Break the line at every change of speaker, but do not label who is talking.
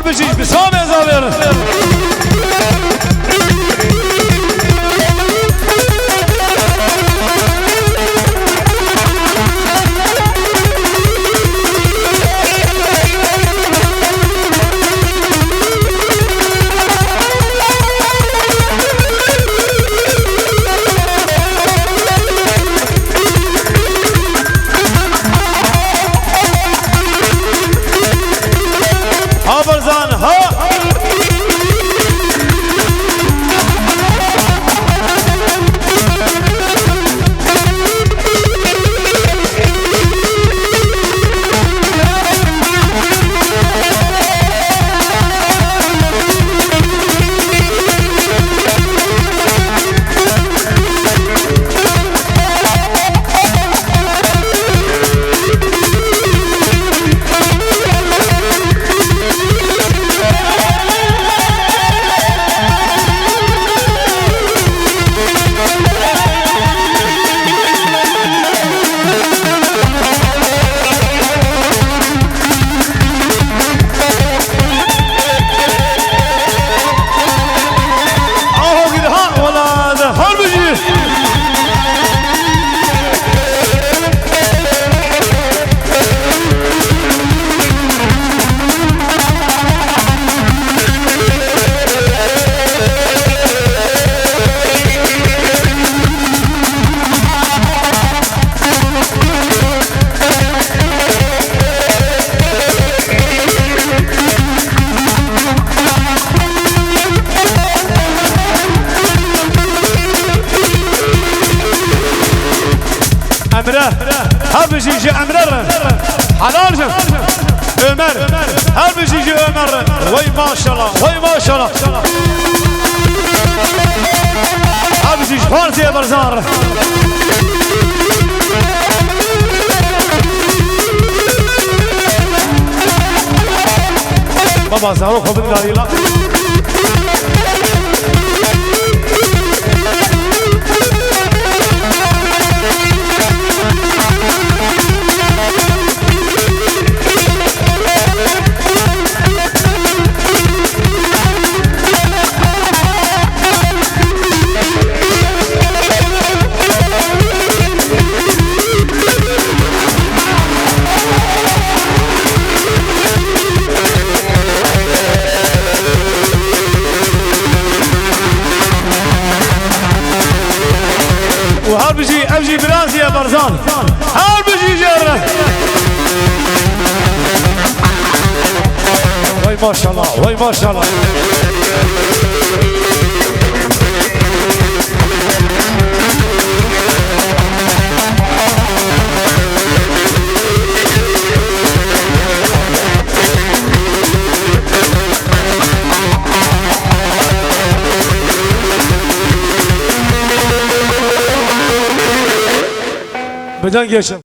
بجيش بسام يا زابر برزان ها هل بيجي أمرر حلال عمر هل بيجي عمر وي ما شاء الله وي ما شاء الله هل بيجي فارسي يا برزار بابا زاروخ بالله لا وهل بيجي أبجي براسي يا برزان هل بيجي جرة وي ما شاء الله وي ما شاء الله بدان geçin.